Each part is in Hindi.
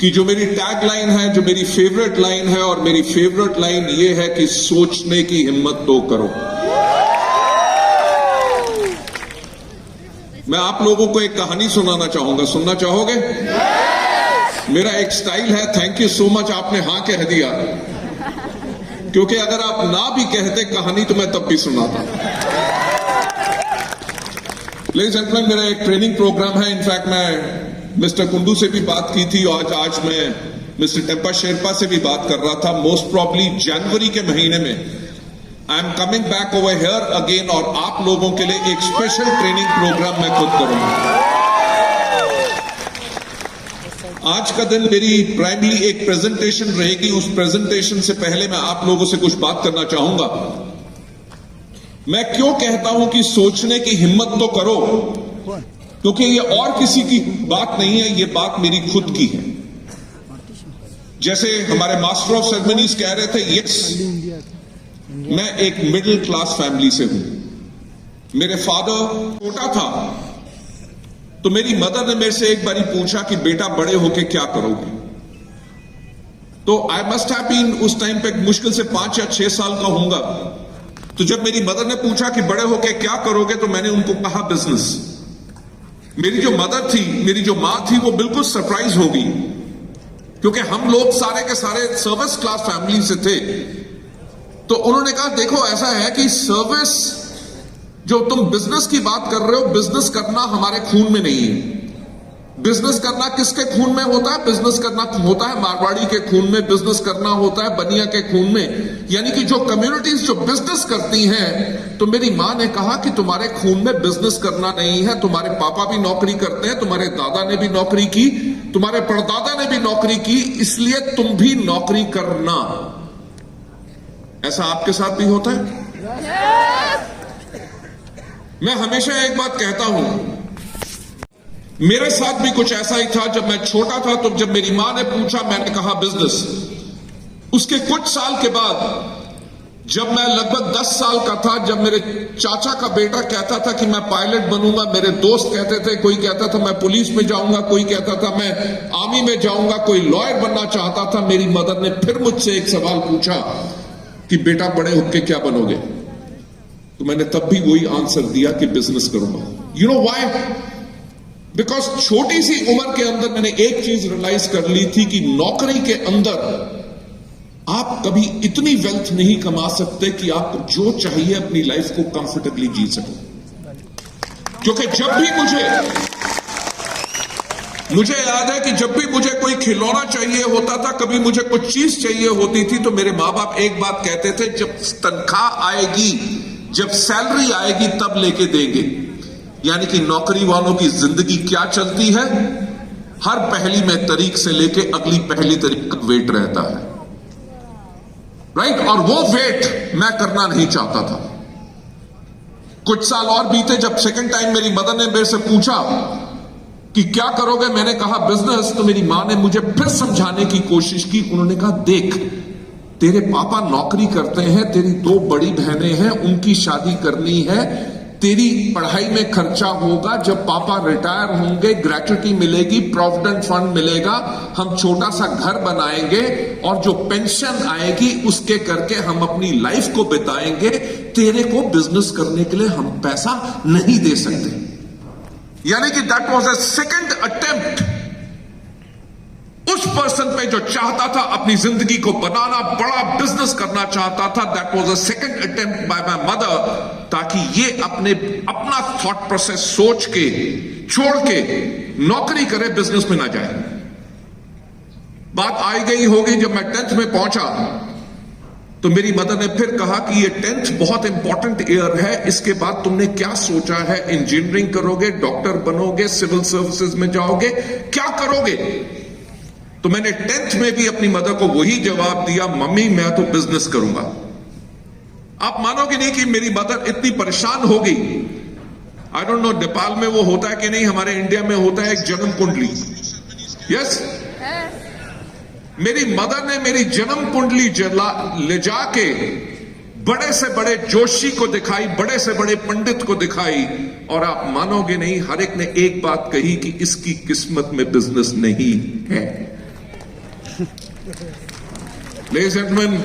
कि जो मेरी टैग लाइन है, जो मेरी फेवरेट लाइन है, और मेरी फेवरेट लाइन ये है कि सोचने की हिम्मत तो करो। मैं आप लोगों को एक कहानी सुनाना चाहूंगा, सुनना चाहोगे? मेरा एक स्टाइल है। थैंक यू सो मच, आपने हां कह दिया, क्योंकि अगर आप ना भी कहते कहानी तो मैं तब भी सुनाता। लेडीज एंड जेंटलमैन, मेरा एक ट्रेनिंग प्रोग्राम है। इनफैक्ट मैं मिस्टर कुंडू से भी बात की थी और आज मैं मिस्टर टेम्पा शेरपा से भी बात कर रहा था। मोस्ट प्रॉब्ली जनवरी के महीने में I am coming back over here again, और आप लोगों के लिए एक स्पेशल ट्रेनिंग प्रोग्राम मैं खुद करूंगा। आज का दिन मेरी प्राइमरी एक प्रेजेंटेशन रहेगी। उस प्रेजेंटेशन से पहले मैं आप लोगों से कुछ बात करना चाहूंगा। मैं क्यों कहता हूं कि सोचने की हिम्मत तो करो, क्योंकि ये और किसी की बात नहीं है, ये बात मेरी खुद की है। जैसे हमारे मास्टर ऑफ सेरेमनीज कह रहे थे, यस, मैं एक मिडिल क्लास फैमिली से हूं। मेरे फादर छोटा था तो मेरी मदर ने मेरे से एक बारी पूछा कि बेटा बड़े होके क्या करोगे। तो आई मस्ट हैव बीन उस टाइम पे मुश्किल से 5 या 6 साल का होऊंगा। तो जब मेरी मदर ने पूछा कि बड़े होके क्या करोगे, तो मैंने उनको कहा बिजनेस। मेरी जो मदर थी, मेरी जो मां थी, वो बिल्कुल सरप्राइज हो गई, क्योंकि हम लोग सारे के सारे सर्विस क्लास फैमिली से थे। तो उन्होंने कहा देखो ऐसा है कि सर्विस, जो तुम बिजनेस की बात कर रहे हो, बिजनेस करना हमारे खून में नहीं है। बिजनेस करना किसके खून में होता है? बिजनेस करना होता है मारवाड़ी के खून में, बिजनेस करना होता है बनिया के खून में, यानी कि जो कम्युनिटीज जो बिजनेस करती हैं। तो मेरी मां ने कहा कि तुम्हारे खून में बिजनेस करना नहीं है। तुम्हारे पापा भी नौकरी करते हैं, तुम्हारे दादा ने भी नौकरी की, तुम्हारे परदादा ने भी नौकरी की, इसलिए तुम भी नौकरी करना। ऐसा आपके साथ भी होता है? मैं हमेशा एक बात कहता हूं, मेरे साथ भी कुछ ऐसा ही था। जब मैं छोटा था तो जब मेरी मां ने पूछा, मैंने कहा बिजनेस। उसके कुछ साल के बाद, जब मैं लगभग 10 साल का था, जब मेरे चाचा का बेटा कहता था कि मैं पायलट बनूंगा, मेरे दोस्त कहते थे, कोई कहता था मैं पुलिस में जाऊंगा, कोई कहता था मैं आर्मी में जाऊंगा, कोई लॉयर बनना चाहता था, मेरी मदर ने फिर मुझसे एक सवाल पूछा कि बेटा बड़े होकर क्या बनोगे? तो मैंने तब भी वही आंसर दिया कि बिजनेस करूंगा। You know why? बिकॉज छोटी सी उम्र के अंदर मैंने एक चीज रियलाइज कर ली थी कि नौकरी के अंदर आप कभी इतनी वेल्थ नहीं कमा सकते कि आप जो चाहिए अपनी लाइफ को कंफर्टेबली जी सको। क्योंकि जब भी मुझे याद है कि जब भी मुझे कोई खिलौना चाहिए होता था, कभी मुझे कुछ चीज चाहिए होती थी, तो मेरे मां बाप एक बात कहते थे, जब तनख्वाह आएगी, जब सैलरी आएगी तब लेके देंगे। यानी कि नौकरी वालों की जिंदगी क्या चलती है? हर पहली में तारीख से लेके अगली पहली तारीख का वेट रहता है, राइट? और वो वेट मैं करना नहीं चाहता था। कुछ साल और बीते, जब सेकंड टाइम मेरी मदर ने मेरे से पूछा कि क्या करोगे, मैंने कहा बिजनेस। तो मेरी मां ने मुझे फिर समझाने की कोशिश की। उन्होंने कहा देख, तेरे पापा नौकरी करते हैं, तेरी 2 बड़ी बहनें हैं, उनकी शादी करनी है, तेरी पढ़ाई में खर्चा होगा, जब पापा रिटायर होंगे ग्रेच्युटी मिलेगी, प्रोविडेंट फंड मिलेगा, हम छोटा सा घर बनाएंगे और जो पेंशन आएगी उसके करके हम अपनी लाइफ को बिताएंगे। तेरे को बिजनेस करने के लिए हम पैसा नहीं दे सकते। यानी कि that was a second attempt उस पर्सन पे जो चाहता था अपनी जिंदगी को बनाना, बड़ा बिजनेस करना चाहता था। That was a second attempt bye my mother, ताकि ये अपना थॉट प्रोसेस सोच के छोड़ के नौकरी करे, बिजनेस में ना जाए। बात आई गई होगी, जब मैं 10th में पहुंचा तो मेरी मदर ने फिर कहा कि ये 10th बहुत इंपॉर्टेंट ईयर है, इसके बाद तुमने क्या सोचा है? इंजीनियरिंग करोगे, डॉक्टर बनोगे, सिविल सर्विसेज में जाओगे, क्या करोगे? तो मैंने 10th में भी अपनी मदर को वही जवाब दिया, मम्मी मैं तो बिजनेस करूंगा। आप मानोगे नहीं कि मेरी मदर इतनी परेशान हो गई। आई डोंट नो नेपाल में वो होता है कि नहीं, हमारे इंडिया में होता है एक जन्म कुंडली। यस, मेरी मदर ने मेरी जन्म कुंडली ले जाके बड़े से बड़े जोशी को दिखाई, बड़े से बड़े पंडित को दिखाई, और आप मानोगे नहीं, हर एक ने एक बात कही कि इसकी किस्मत में बिजनेस नहीं है। लेडीज एंड जेंटलमैन,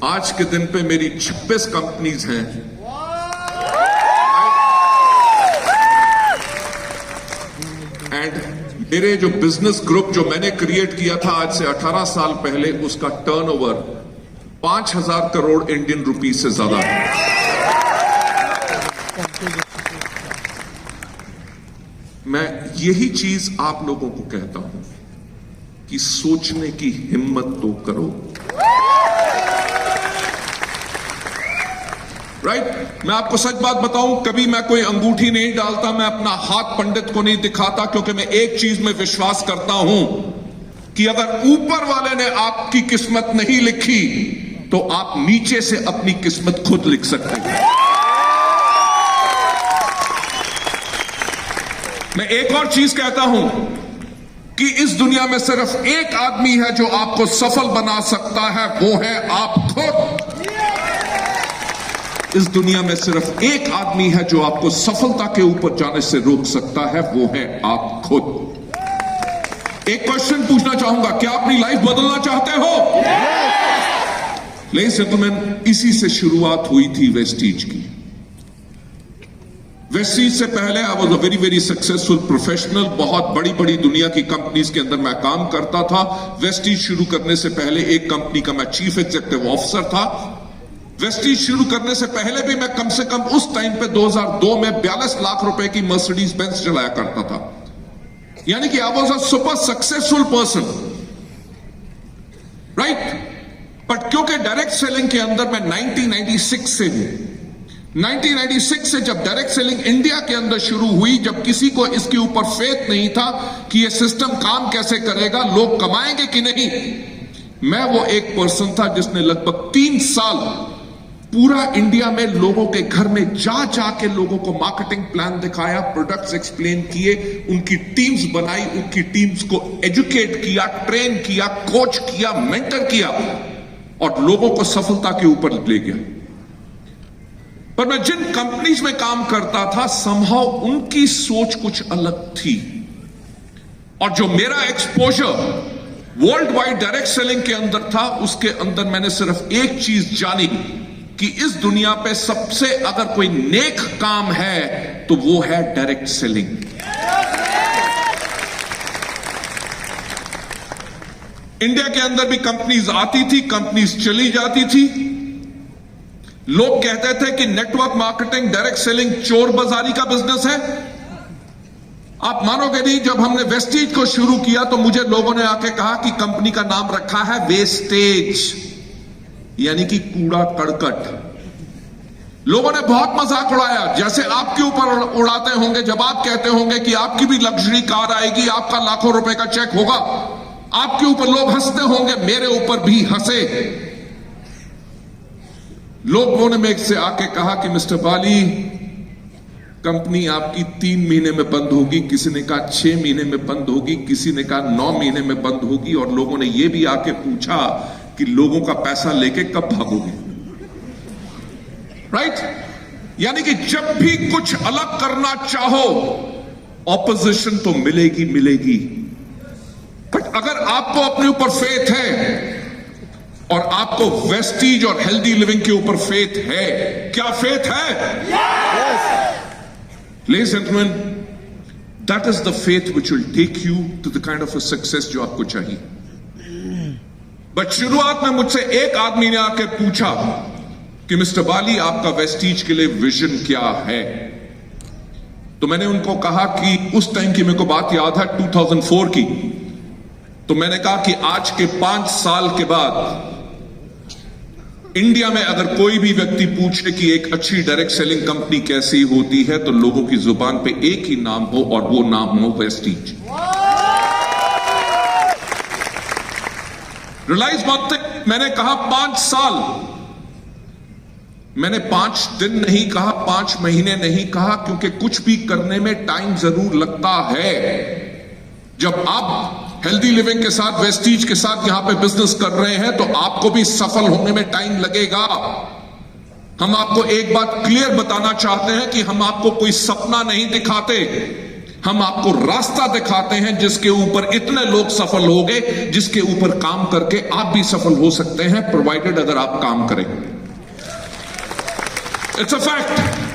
आज के दिन पे मेरी 26 कंपनीज हैं। एंड मेरे जो बिजनेस ग्रुप जो मैंने क्रिएट किया था आज से 18 साल पहले, उसका टर्नओवर 5,000 करोड़ इंडियन रुपीस से ज्यादा है। मैं यही चीज आप लोगों को कहता हूं कि सोचने की हिम्मत तो करो। राइट? मैं आपको सच बात बताऊं, कभी मैं कोई अंगूठी नहीं डालता, मैं अपना हाथ पंडित को नहीं दिखाता, क्योंकि मैं एक चीज में विश्वास करता हूं कि अगर ऊपर वाले ने आपकी किस्मत नहीं लिखी तो आप नीचे से अपनी किस्मत खुद लिख सकते हैं। मैं एक और चीज कहता हूं कि इस दुनिया में सिर्फ एक आदमी है जो आपको सफल बना सकता है, वो है आप खुद। इस दुनिया में सिर्फ एक आदमी है जो आपको सफलता के ऊपर जाने से रोक सकता है, वो है आप खुद। एक क्वेश्चन पूछना चाहूंगा, क्या अपनी लाइफ बदलना चाहते हो? लेडीज एंड जेंटलमैन, इसी से शुरुआत हुई थी वेस्टीज की। वेस्टीज से पहले I was a very very successful professional. बहुत बड़ी बड़ी दुनिया की कंपनीज के अंदर मैं काम करता था। वेस्टीज शुरू करने से पहले एक कंपनी का मैं चीफ एग्जीक्यूटिव ऑफिसर था। वेस्टीज शुरू करने से पहले भी मैं कम से कम उस टाइम पे 2002 में 42 लाख रुपए की मर्सिडीज बेंज चलाया करता था। यानी कि I was a super successful person, right? But क्योंकि डायरेक्ट सेलिंग के अंदर मैं 1996 से हूं, 1996 से जब डायरेक्ट सेलिंग इंडिया के अंदर शुरू हुई, जब किसी को इसके ऊपर फेथ नहीं था कि ये सिस्टम काम कैसे करेगा, लोग कमाएंगे कि नहीं, मैं वो एक पर्सन था जिसने लगभग 3 साल पूरा इंडिया में लोगों के घर में जा जाके लोगों को मार्केटिंग प्लान दिखाया, प्रोडक्ट्स एक्सप्लेन किए, उनकी टीम्स बनाई, उनकी टीम्स को एजुकेट किया, ट्रेन किया, कोच किया, मेंटर किया और लोगों को सफलता के ऊपर ले गया। पर मैं जिन कंपनीज में काम करता था, समहाउ उनकी सोच कुछ अलग थी। और जो मेरा exposure world wide direct selling के अंदर था, उसके अंदर मैंने सिर्फ एक चीज जानी कि इस दुनिया पे सबसे अगर कोई नेक काम है तो वो है डायरेक्ट सेलिंग। इंडिया के अंदर भी कंपनीज आती थी, कंपनीज चली जाती थी। लोग कहते थे कि नेटवर्क मार्केटिंग, डायरेक्ट सेलिंग चोर बाजारी का बिजनेस है। आप मानोगे नहीं, जब हमने वेस्टीज को शुरू किया तो मुझे लोगों ने आके कहा कि कंपनी का नाम रखा है वेस्टेज, यानी कि कूड़ा करकट। लोगों ने बहुत मजाक उड़ाया, जैसे आपके ऊपर उड़ाते होंगे जब आप कहते होंगे कि आपकी भी लग्जरी कार आएगी, आपका लाखों रुपए का चेक होगा, आपके ऊपर लोग हंसते होंगे, मेरे ऊपर भी हंसे। लोगों ने मेरे से आके कहा कि मिस्टर बाली, कंपनी आपकी 3 महीने में बंद होगी, किसी ने कहा 6 महीने में बंद होगी, किसी ने कहा 9 महीने में बंद होगी, और लोगों ने यह भी आके पूछा कि लोगों का पैसा लेके कब भागोगे? राइट? यानी कि जब भी कुछ अलग करना चाहो, ऑपोजिशन तो मिलेगी मिलेगी। बट अगर आपको अपने ऊपर फेथ है और आपको वेस्टीज और हेल्दी लिविंग के ऊपर फेथ है, क्या फेथ है? Ladies and gentlemen, that is the faith which will take you to the kind of a success जो आपको चाहिए। बट शुरुआत में मुझसे एक आदमी ने आके पूछा कि मिस्टर बाली, आपका वेस्टीज के लिए विजन क्या है? तो मैंने उनको कहा कि उस टाइम की मेरे को बात याद है, 2004 की। तो मैंने कहा कि आज के 5 साल के बाद इंडिया में अगर कोई भी व्यक्ति पूछे कि एक अच्छी डायरेक्ट सेलिंग कंपनी कैसी होती है, तो लोगों की जुबान पे एक ही नाम हो और वो नाम हो वेस्टीज। रिलाइज बात, मैंने कहा 5 साल, मैंने 5 दिन नहीं कहा, 5 महीने नहीं कहा, क्योंकि कुछ भी करने में टाइम जरूर लगता है। जब आप हेल्दी लिविंग के साथ, वेस्टीज के साथ यहां पे बिजनेस कर रहे हैं, तो आपको भी सफल होने में टाइम लगेगा। हम आपको एक बात क्लियर बताना चाहते हैं कि हम आपको कोई सपना नहीं दिखाते, हम आपको रास्ता दिखाते हैं जिसके ऊपर इतने लोग सफल हो गए, जिसके ऊपर काम करके आप भी सफल हो सकते हैं, प्रोवाइडेड अगर आप काम करें। It's a fact.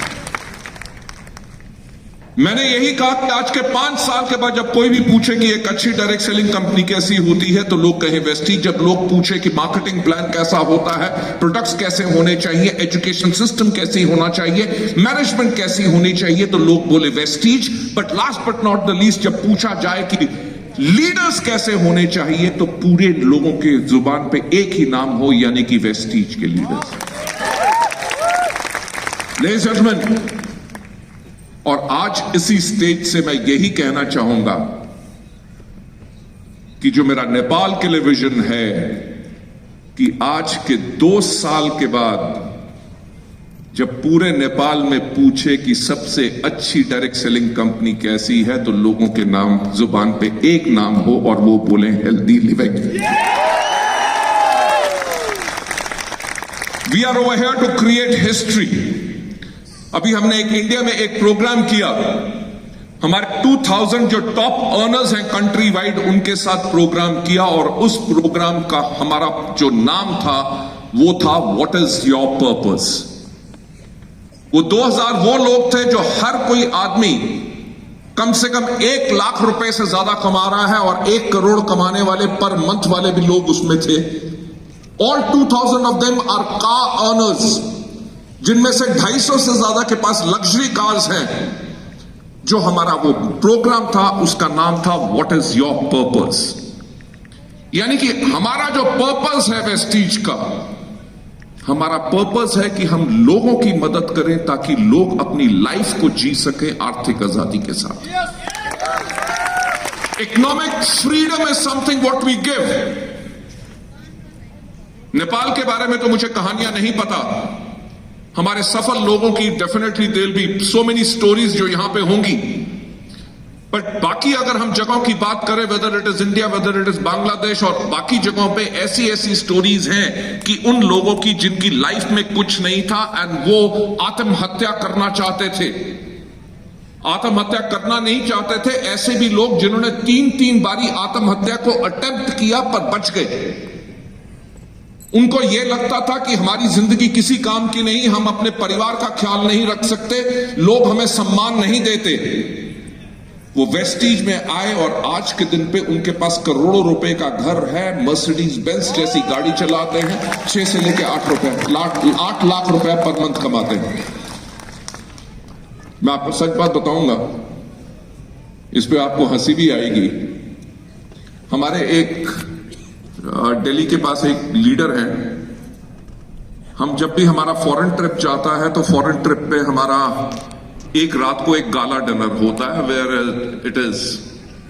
मैंने यही कहा कि आज के 5 साल के बाद जब कोई भी पूछे कि एक अच्छी डायरेक्ट सेलिंग कंपनी कैसी होती है, तो लोग कहें वेस्टीज। जब लोग पूछे कि मार्केटिंग प्लान कैसा होता है, प्रोडक्ट्स कैसे होने चाहिए, एजुकेशन सिस्टम कैसी होना चाहिए, मैनेजमेंट कैसी होनी चाहिए, तो लोग बोले Vestige. But last but not the least, जब पूछा जाए कि लीडर्स कैसे होने चाहिए, तो पूरे लोगों के जुबान पे एक ही नाम हो, यानी कि वेस्टीज के लीडर्स। लेडीज एंड जेंटलमैन, और आज इसी स्टेज से मैं यही कहना चाहूंगा कि जो मेरा नेपाल के लिए विजन है कि आज के 2 साल के बाद जब पूरे नेपाल में पूछे कि सबसे अच्छी डायरेक्ट सेलिंग कंपनी कैसी है, तो लोगों के नाम जुबान पे एक नाम हो और वो बोले healthy living. We are over here to create history. अभी हमने इंडिया में एक प्रोग्राम किया, हमारे 2000 जो टॉप अर्नर्स हैं कंट्री वाइड, उनके साथ प्रोग्राम किया, और उस प्रोग्राम का हमारा जो नाम था वो था व्हाट इज योर पर्पस। वो 2000 वो लोग थे जो हर कोई आदमी कम से कम 1 लाख रुपए से ज्यादा कमा रहा है, और 1 करोड़ कमाने वाले पर मंथ वाले भी लोग उसमें थे। All 2000 of them are car earners, जिनमें से 250 से ज्यादा के पास लग्जरी कार्स हैं। जो हमारा वो प्रोग्राम था उसका नाम था व्हाट इज योर पर्पस। यानी कि हमारा जो पर्पस है वेस्टीज का, हमारा पर्पस है कि हम लोगों की मदद करें ताकि लोग अपनी लाइफ को जी सकें आर्थिक आजादी के साथ। Economic freedom is something what we give. Nepal के बारे में तो मुझे कहानियां नहीं पता, हमारे सफल लोगों की definitely there will be so many stories जो यहां पे होंगी। बट बाकी अगर हम जगहों की बात करें, whether it is India, whether it is Bangladesh और बाकी जगहों पे, ऐसी ऐसी स्टोरीज हैं कि उन लोगों की जिनकी लाइफ में कुछ नहीं था एंड वो आत्महत्या करना चाहते थे। आत्महत्या करना नहीं चाहते थे, ऐसे भी लोग जिन्होंने 3 बारी आत्महत्या को अटेम्प्ट किया पर बच गए। उनको यह लगता था कि हमारी जिंदगी किसी काम की नहीं, हम अपने परिवार का ख्याल नहीं रख सकते, लोग हमें सम्मान नहीं देते। वो वेस्टीज में आए और आज के दिन पे उनके पास करोड़ों रुपए का घर है, मर्सिडीज बेंज जैसी गाड़ी चलाते हैं, 6 से लेकर 8 लाख रुपए पर मंथ कमाते हैं। मैं आपको सच बात बताऊंगा, इस पे आपको हंसी भी आएगी। हमारे एक दिल्ली के पास एक लीडर है, हम जब भी हमारा फॉरेन ट्रिप जाता है तो फॉरेन ट्रिप पे हमारा एक रात को एक गाला डिनर होता है, where it is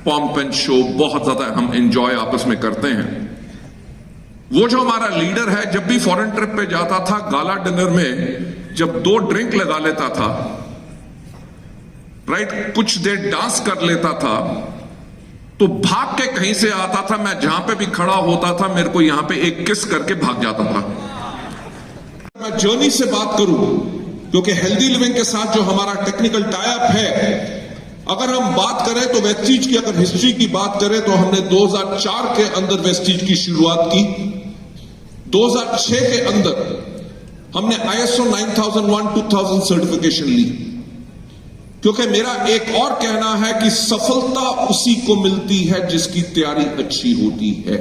pomp and show, बहुत ज्यादा हम एंजॉय आपस में करते हैं। वो जो हमारा लीडर है, जब भी फॉरेन ट्रिप पे जाता था, गाला डिनर में जब 2 ड्रिंक लगा लेता था, राइट, कुछ देर डांस कर लेता था, तो भाग के कहीं से आता था। मैं जहां पे भी खड़ा होता था, मेरे को यहां पे एक किस करके भाग जाता था। मैं जर्नी से बात करूं, क्योंकि हेल्दी लिविंग के साथ जो हमारा टेक्निकल टाई अप है, अगर हम बात करें तो वेस्टीज की अगर हिस्ट्री की बात करें तो हमने 2004 के अंदर वेस्टीज की शुरुआत की। 2006 के अंदर हमने ISO 9001-2000 सर्टिफिकेशन ली, क्योंकि मेरा एक और कहना है कि सफलता उसी को मिलती है जिसकी तैयारी अच्छी होती है।